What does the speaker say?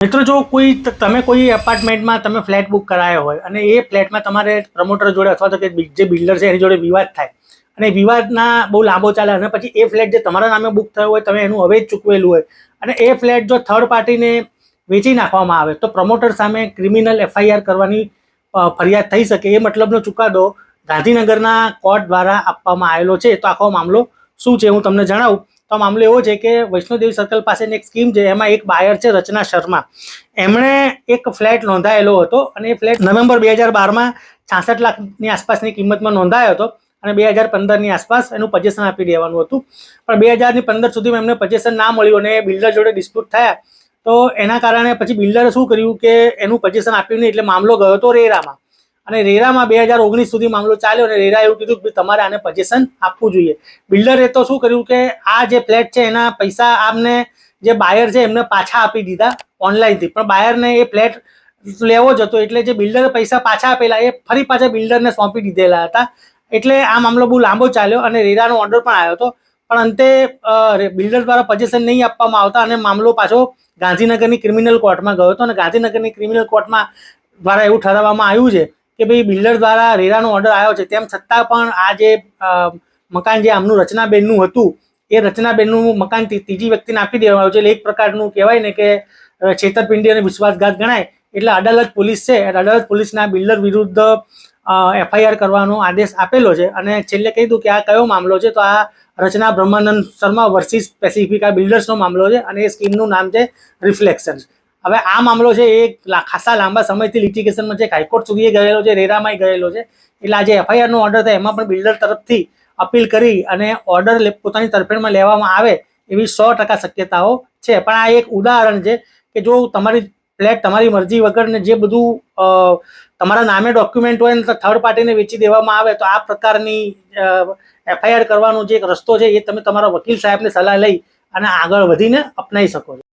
મિત્રો જો તમે કોઈ એપાર્ટમેન્ટમાં તમે ફ્લેટ બુક કરાયો હોય અને એ ફ્લેટમાં તમારે પ્રમોટર જોડે અથવા તો કે જે બિલ્ડર છે એની જોડે વિવાદ થાય અને વિવાદના બહુ લાંબો ચાલે અને પછી એ ફ્લેટ જે તમારા નામે બુક થયો હોય તમે એનું હવે જ ચૂકવેલું હોય અને એ ફ્લેટ જો થર્ડ પાર્ટીને વેચી નાખવામાં આવે તો પ્રમોટર સામે ક્રિમિનલ એફઆઈઆર કરવાની ફરિયાદ થઈ શકે. એ મતલબનો ચુકાદો ગાંધીનગરના કોર્ટ દ્વારા આપવામાં આવેલો છે. તો આખો મામલો શું છે હું તમને જણાવું. તો મામલો એવો છે કે વૈષ્ણોદેવી સર્કલ પાસેની એક સ્કીમ છે, એમાં એક બાયર છે રચના શર્મા. એમણે એક ફ્લેટ નોંધાયેલો હતો અને એ ફ્લેટ નવેમ્બર 2012માં 66 લાખની આસપાસની કિંમતમાં નોંધાયો હતો અને 2015ની આસપાસ એનું પજેશન આપી દેવાનું હતું. પણ 2015 સુધીમાં એમને પજેશન ના મળ્યું અને બિલ્ડર જોડે ડિસ્પ્યુટ થયા. તો એના કારણે પછી બિલ્ડરે શું કર્યું કે એનું પજેશન આપ્યું નહીં, એટલે મામલો ગયો હતો રેરામાં અને રેરામાં 2019 સુધી મામલો ચાલ્યો અને રેરા એવું કીધું કે તમારે આને પજેશન આપવું જોઈએ. બિલ્ડરે તો શું કર્યું કે આ જે ફ્લેટ છે એના પૈસા આમને જે બાયર છે એમને પાછા આપી દીધા ઓનલાઈનથી, પણ બાયરને એ ફ્લેટ લેવો જ હતો એટલે જે બિલ્ડરે પૈસા પાછા આપેલા એ ફરી પાછા બિલ્ડરને સોંપી દીધેલા હતા. એટલે આ મામલો બહુ લાંબો ચાલ્યો અને રેરાનો ઓર્ડર પણ આવ્યો હતો, પણ અંતે બિલ્ડર દ્વારા પજેશન નહીં આપવામાં આવતા અને મામલો પાછો ગાંધીનગરની ક્રિમિનલ કોર્ટમાં ગયો હતો અને ગાંધીનગરની ક્રિમિનલ કોર્ટમાં દ્વારા એવું ઠરાવવામાં આવ્યું છે કે ભાઈ બિલ્ડર દ્વારા રેરાનો ઓર્ડર આવ્યો છે તેમ છતાં પણ આ જે મકાન જે આમનું રચનાબેનનું હતું એ રચનાબેનનું મકાન ત્રીજી વ્યક્તિને આપી દેવામાં આવ્યું છે. એટલે એક પ્રકારનું કહેવાય ને કે છેતરપિંડી અને વિશ્વાસઘાત ગણાય. એટલે અડાલજ પોલીસ છે, અડાલજ પોલીસના બિલ્ડર વિરુદ્ધ એફઆઈઆર કરવાનો આદેશ આપેલો છે. અને છેલ્લે કહી દઉં કે આ કયો મામલો છે, તો આ રચના બ્રહ્માનંદ શર્મા વર્સિસ પેસિફિકા બિલ્ડર્સનો મામલો છે અને એ સ્કીમનું નામ છે રિફ્લેક્શન્સ. હવે આ મામલો છે એ ખાસા લાંબા સમયથી લિટિગેશનમાં છે, હાઈકોર્ટ સુધી ગયેલો છે, રેરામાંય ગયેલો છે. એટલે આ જે એફઆઈઆરનો ઓર્ડર થાય એમાં પણ બિલ્ડર તરફથી અપીલ કરી અને ઓર્ડર પોતાની તરફેણમાં લેવામાં આવે એવી 100% શક્યતાઓ છે. પણ આ એક ઉદાહરણ છે કે જો તમારી ફ્લેટ તમારી મરજી વગર જે બધું તમારા નામે ડોક્યુમેન્ટ હોય ને થર્ડ પાર્ટીને વેચી દેવામાં આવે તો આ પ્રકારની એફઆઈઆર કરવાનો જે એક રસ્તો છે એ તમે તમારા વકીલ સાહેબની સલાહ લઈ અને આગળ વધીને અપનાવી શકો છો.